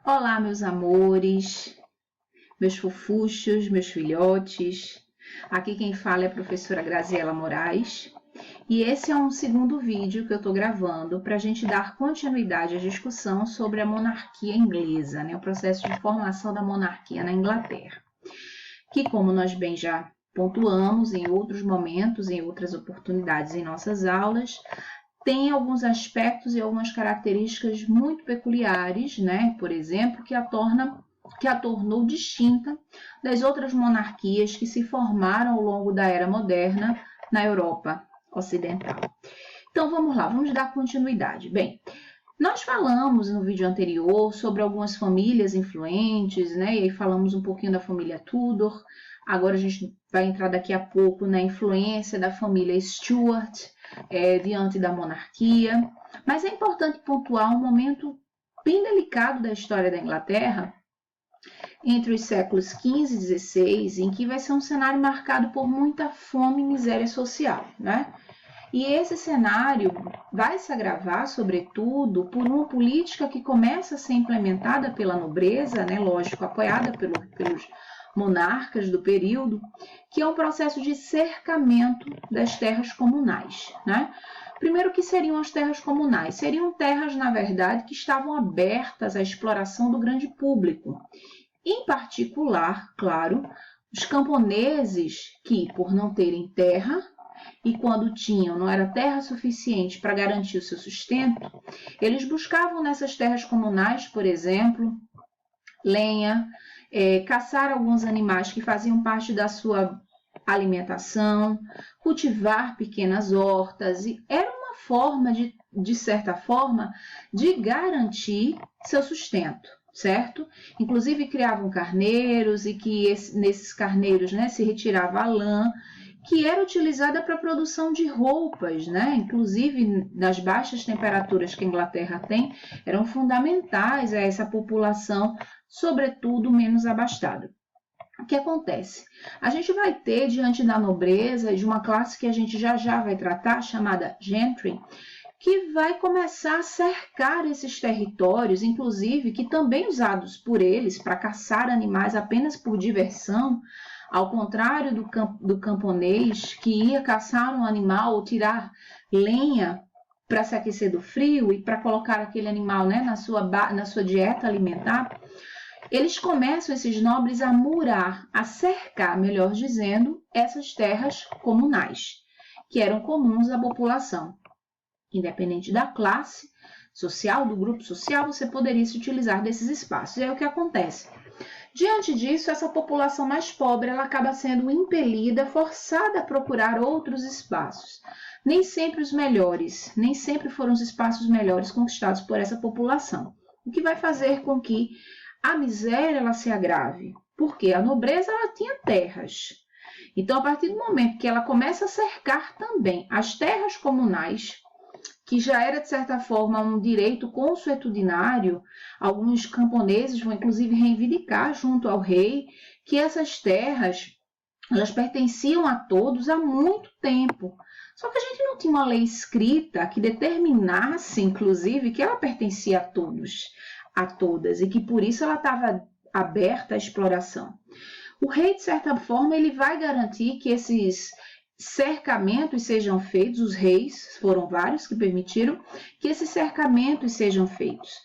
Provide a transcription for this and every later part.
Olá, meus amores, meus fofuchos, meus filhotes. Aqui quem fala é a professora Graziela Moraes e esse é um segundo vídeo que eu estou gravando para a gente dar continuidade à discussão sobre a monarquia inglesa, né? O processo de formação da monarquia na Inglaterra, que, como nós bem já pontuamos em outros momentos, em outras oportunidades em nossas aulas, tem alguns aspectos e algumas características muito peculiares, né? Por exemplo, que a tornou distinta das outras monarquias que se formaram ao longo da Era Moderna na Europa Ocidental. Então vamos lá, vamos dar continuidade. Bem, nós falamos no vídeo anterior sobre algumas famílias influentes, né? E aí falamos um pouquinho da família Tudor. Agora a gente vai entrar daqui a pouco na influência da família Stuart diante da monarquia. Mas é importante pontuar um momento bem delicado da história da Inglaterra, entre os séculos XV e XVI, em que vai ser um cenário marcado por muita fome e miséria social, né? E esse cenário vai se agravar, sobretudo, por uma política que começa a ser implementada pela nobreza, né? Lógico, apoiada pelos monarcas do período, que é um processo de cercamento das terras comunais, né? Primeiro, o que seriam as terras comunais? Seriam terras, na verdade, que estavam abertas à exploração do grande público. Em particular, claro, os camponeses que, por não terem terra, e quando tinham não era terra suficiente para garantir o seu sustento, eles buscavam nessas terras comunais, por exemplo, lenha, caçar alguns animais que faziam parte da sua alimentação, cultivar pequenas hortas, e era uma forma, de certa forma, de garantir seu sustento, certo? Inclusive criavam carneiros e que nesses carneiros, né, se retirava a lã, que era utilizada para a produção de roupas, né? Inclusive nas baixas temperaturas que a Inglaterra tem, eram fundamentais a essa população, sobretudo menos abastada. O que acontece? A gente vai ter, diante da nobreza, de uma classe que a gente já vai tratar, chamada gentry, que vai começar a cercar esses territórios, inclusive que também usados por eles para caçar animais apenas por diversão, ao contrário do camponês que ia caçar um animal ou tirar lenha para se aquecer do frio e para colocar aquele animal, né, na sua dieta alimentar. Eles começam, esses nobres, a murar, a cercar, melhor dizendo, essas terras comunais, que eram comuns à população. Independente da classe social, do grupo social, você poderia se utilizar desses espaços. E aí o que acontece? Diante disso, essa população mais pobre ela acaba sendo impelida, forçada a procurar outros espaços. Nem sempre os melhores, nem sempre foram os espaços melhores conquistados por essa população. O que vai fazer com que a miséria ela se agrave. Porque a nobreza ela tinha terras. Então, a partir do momento que ela começa a cercar também as terras comunais, que já era, de certa forma, um direito consuetudinário, alguns camponeses vão, inclusive, reivindicar junto ao rei que essas terras elas pertenciam a todos há muito tempo. Só que a gente não tinha uma lei escrita que determinasse, inclusive, que ela pertencia a todos, a todas, e que, por isso, ela estava aberta à exploração. O rei, de certa forma, ele vai garantir que esses cercamentos sejam feitos, os reis, foram vários que permitiram que esses cercamentos sejam feitos.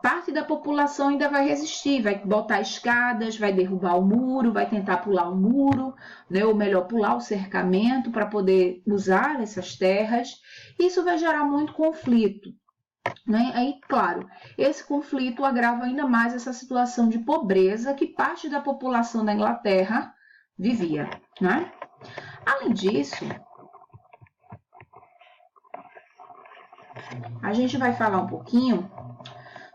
Parte da população ainda vai resistir, vai botar escadas, vai derrubar o muro, vai tentar pular o muro, né? Ou melhor, pular o cercamento para poder usar essas terras. Isso vai gerar muito conflito, né? Aí, claro, esse conflito agrava ainda mais essa situação de pobreza que parte da população da Inglaterra vivia, né? Além disso, a gente vai falar um pouquinho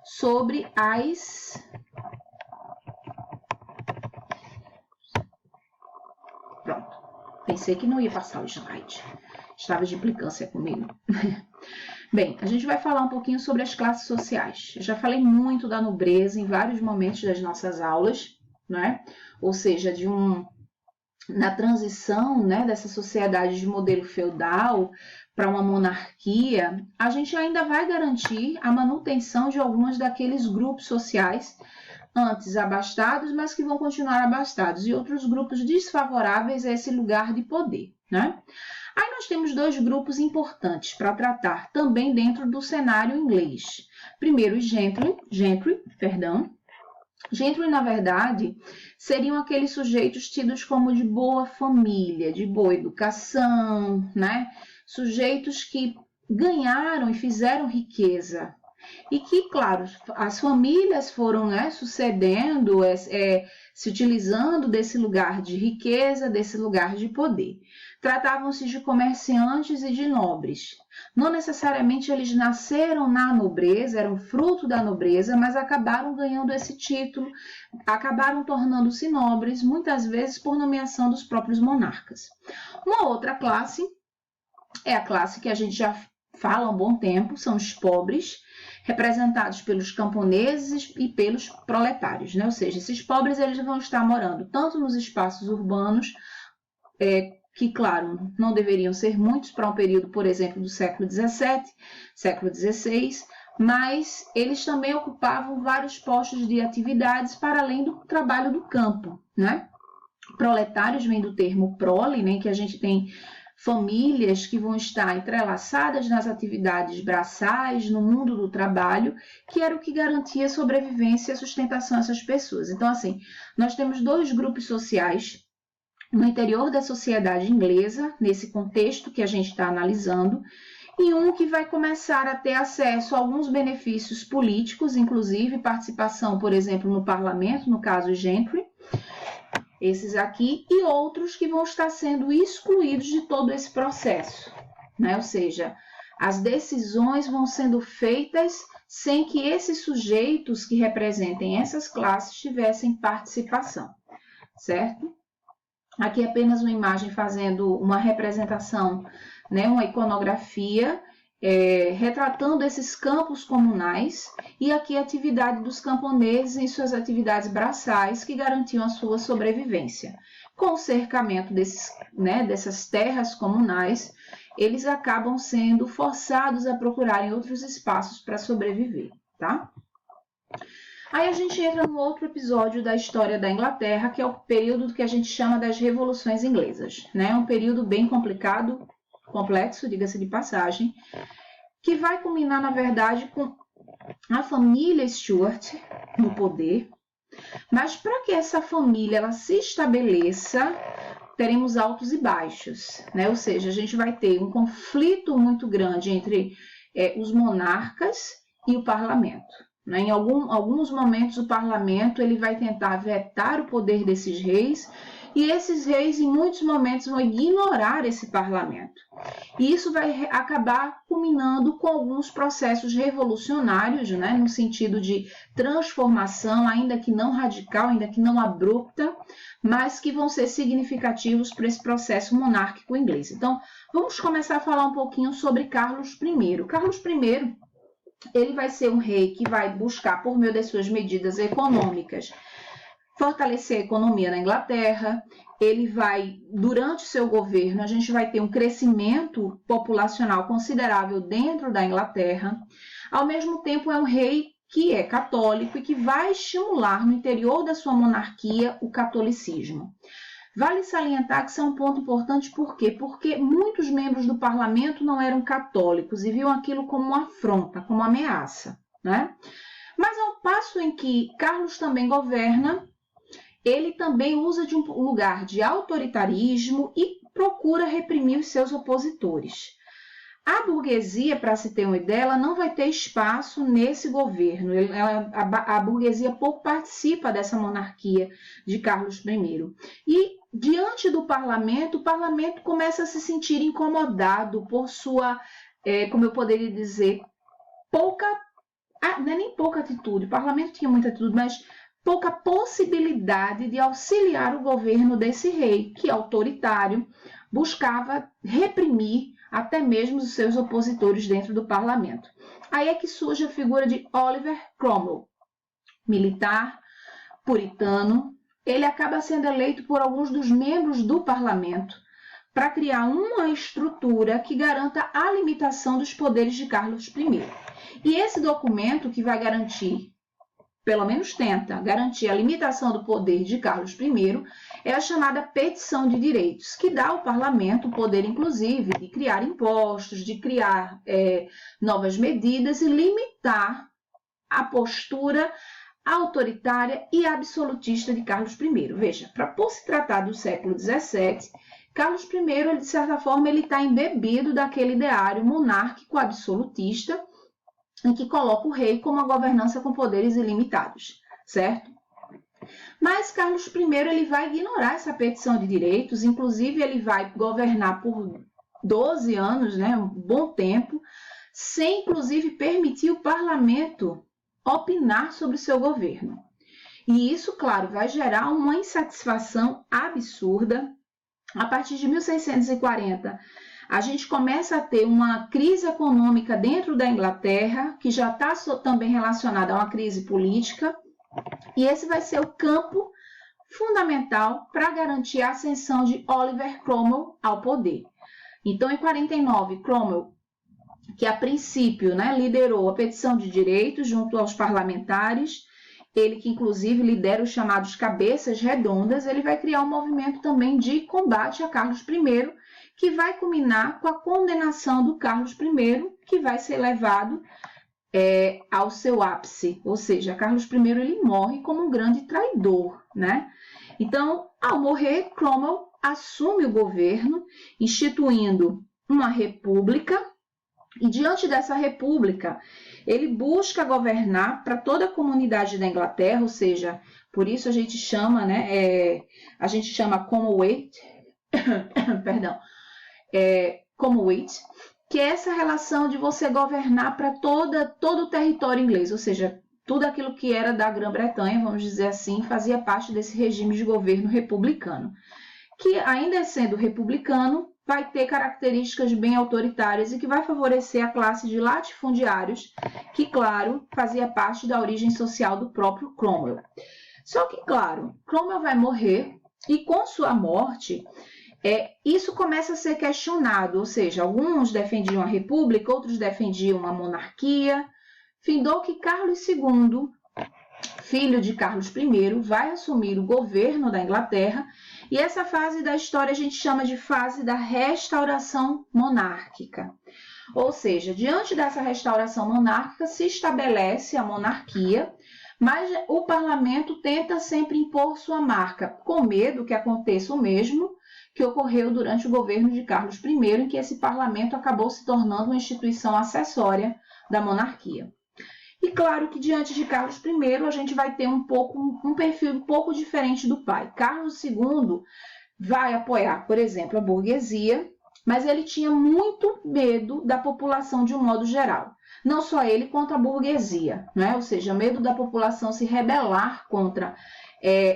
sobre as... Pronto, pensei que não ia passar o slide, estava de implicância comigo. Bem, a gente vai falar um pouquinho sobre as classes sociais. Eu já falei muito da nobreza em vários momentos das nossas aulas, né? Ou seja, na transição, né, dessa sociedade de modelo feudal para uma monarquia, a gente ainda vai garantir a manutenção de alguns daqueles grupos sociais antes abastados, mas que vão continuar abastados, e outros grupos desfavoráveis a esse lugar de poder, né? Aí nós temos dois grupos importantes para tratar também dentro do cenário inglês. Primeiro, os gentry, na verdade, seriam aqueles sujeitos tidos como de boa família, de boa educação, né? Sujeitos que ganharam e fizeram riqueza. E que, claro, as famílias foram, né, sucedendo, se utilizando desse lugar de riqueza, desse lugar de poder. Tratavam-se de comerciantes e de nobres. Não necessariamente eles nasceram na nobreza, eram fruto da nobreza, mas acabaram ganhando esse título, acabaram tornando-se nobres, muitas vezes por nomeação dos próprios monarcas. Uma outra classe é a classe que a gente já fala há um bom tempo, são os pobres, representados pelos camponeses e pelos proletários, né? Ou seja, esses pobres eles vão estar morando tanto nos espaços urbanos, que, claro, não deveriam ser muitos para um período, por exemplo, do século XVII, século XVI, mas eles também ocupavam vários postos de atividades para além do trabalho do campo, né? Proletários vem do termo prole, né, que a gente tem famílias que vão estar entrelaçadas nas atividades braçais, no mundo do trabalho, que era o que garantia a sobrevivência e a sustentação dessas pessoas. Então, assim, nós temos dois grupos sociais no interior da sociedade inglesa, nesse contexto que a gente está analisando, e um que vai começar a ter acesso a alguns benefícios políticos, inclusive participação, por exemplo, no parlamento, no caso gentry, esses aqui, e outros que vão estar sendo excluídos de todo esse processo, né? Ou seja, as decisões vão sendo feitas sem que esses sujeitos que representem essas classes tivessem participação, certo? Aqui apenas uma imagem fazendo uma representação, né, uma iconografia, retratando esses campos comunais, e aqui a atividade dos camponeses em suas atividades braçais que garantiam a sua sobrevivência. Com o cercamento dessas terras comunais, eles acabam sendo forçados a procurarem outros espaços para sobreviver, tá? Aí a gente entra no outro episódio da história da Inglaterra, que é o período que a gente chama das Revoluções Inglesas, né? Um período bem complicado, complexo, diga-se de passagem, que vai culminar, na verdade, com a família Stuart no poder. Mas para que essa família ela se estabeleça, teremos altos e baixos, né? Ou seja, a gente vai ter um conflito muito grande entre os monarcas e o parlamento. Né? Em alguns momentos o parlamento ele vai tentar vetar o poder desses reis, e esses reis em muitos momentos vão ignorar esse parlamento. E isso vai acabar culminando com alguns processos revolucionários, né? No sentido de transformação, ainda que não radical, ainda que não abrupta, mas que vão ser significativos para esse processo monárquico inglês. Então, vamos começar a falar um pouquinho sobre Carlos I. Carlos I, ele vai ser um rei que vai buscar, por meio das suas medidas econômicas, fortalecer a economia na Inglaterra. Ele vai, durante o seu governo, a gente vai ter um crescimento populacional considerável dentro da Inglaterra. Ao mesmo tempo, é um rei que é católico e que vai estimular no interior da sua monarquia o catolicismo. Vale salientar que isso é um ponto importante, por quê? Porque muitos membros do parlamento não eram católicos e viam aquilo como uma afronta, como uma ameaça, né? Mas ao passo em que Carlos também governa, ele também usa de um lugar de autoritarismo e procura reprimir os seus opositores. A burguesia, para se ter uma ideia, ela não vai ter espaço nesse governo. A burguesia pouco participa dessa monarquia de Carlos I. E, diante do parlamento, o parlamento começa a se sentir incomodado por sua, como eu poderia dizer, pouca, não é nem pouca atitude, o parlamento tinha muita atitude, mas pouca possibilidade de auxiliar o governo desse rei, que autoritário, buscava reprimir até mesmo os seus opositores dentro do parlamento. Aí é que surge a figura de Oliver Cromwell, militar, puritano. Ele acaba sendo eleito por alguns dos membros do parlamento para criar uma estrutura que garanta a limitação dos poderes de Carlos I. E esse documento que vai garantir, pelo menos tenta garantir a limitação do poder de Carlos I, é a chamada Petição de Direitos, que dá ao parlamento o poder, inclusive, de criar impostos, de criar novas medidas e limitar a postura autoritária e absolutista de Carlos I. Veja, por se tratar do século XVII, Carlos I, ele, de certa forma, ele está embebido daquele ideário monárquico absolutista em que coloca o rei como uma governança com poderes ilimitados, certo? Mas Carlos I, ele vai ignorar essa petição de direitos, inclusive ele vai governar por 12 anos, né, um bom tempo, sem inclusive permitir o parlamento opinar sobre o seu governo. E isso, claro, vai gerar uma insatisfação absurda. A partir de 1640, a gente começa a ter uma crise econômica dentro da Inglaterra, que já está também relacionada a uma crise política, e esse vai ser o campo fundamental para garantir a ascensão de Oliver Cromwell ao poder. Então, em 49, Cromwell, que a princípio, né, liderou a petição de direitos junto aos parlamentares, ele que inclusive lidera os chamados cabeças redondas, ele vai criar um movimento também de combate a Carlos I, que vai culminar com a condenação do Carlos I, que vai ser levado ao seu ápice, ou seja, Carlos I ele morre como um grande traidor, né? Então, ao morrer, Cromwell assume o governo, instituindo uma república, e diante dessa república, ele busca governar para toda a comunidade da Inglaterra, ou seja, por isso a gente chama, né, a gente chama Commonwealth, perdão, Commonwealth, que é essa relação de você governar para todo o território inglês, ou seja, tudo aquilo que era da Grã-Bretanha, vamos dizer assim, fazia parte desse regime de governo republicano, que ainda sendo republicano, vai ter características bem autoritárias e que vai favorecer a classe de latifundiários, que, claro, fazia parte da origem social do próprio Cromwell. Só que, claro, Cromwell vai morrer e, com sua morte, isso começa a ser questionado, ou seja, alguns defendiam a república, outros defendiam a monarquia. Findou que Carlos II, filho de Carlos I, vai assumir o governo da Inglaterra, e essa fase da história a gente chama de fase da restauração monárquica. Ou seja, diante dessa restauração monárquica se estabelece a monarquia, mas o parlamento tenta sempre impor sua marca, com medo que aconteça o mesmo que ocorreu durante o governo de Carlos I, em que esse parlamento acabou se tornando uma instituição acessória da monarquia. E claro que diante de Carlos I a gente vai ter um perfil um pouco diferente do pai. Carlos II vai apoiar, por exemplo, a burguesia, mas ele tinha muito medo da população de um modo geral. Não só ele, quanto a burguesia, né? Ou seja, medo da população se rebelar contra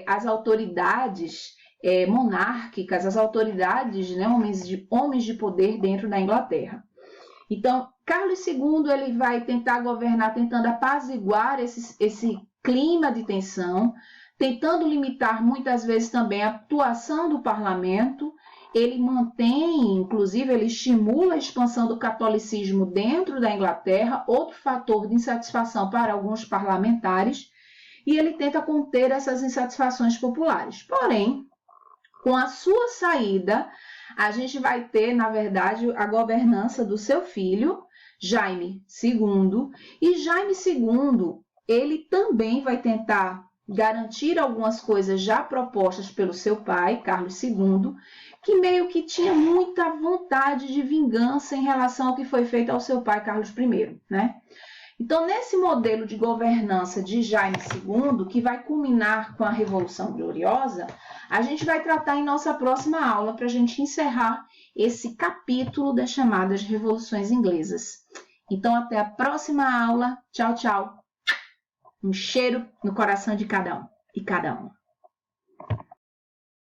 as autoridades monárquicas, as autoridades, né, homens de poder dentro da Inglaterra. Então, Carlos II ele vai tentar governar, tentando apaziguar esse clima de tensão, tentando limitar muitas vezes também a atuação do parlamento. Ele mantém, inclusive, ele estimula a expansão do catolicismo dentro da Inglaterra, outro fator de insatisfação para alguns parlamentares, e ele tenta conter essas insatisfações populares. Porém, com a sua saída, a gente vai ter, na verdade, a governança do seu filho, Jaime II, e Jaime II, ele também vai tentar garantir algumas coisas já propostas pelo seu pai, Carlos II, que meio que tinha muita vontade de vingança em relação ao que foi feito ao seu pai, Carlos I, né? Então, nesse modelo de governança de Jaime II, que vai culminar com a Revolução Gloriosa, a gente vai tratar em nossa próxima aula para a gente encerrar esse capítulo das chamadas Revoluções Inglesas. Então, até a próxima aula. Tchau, tchau. Um cheiro no coração de cada um e cada uma.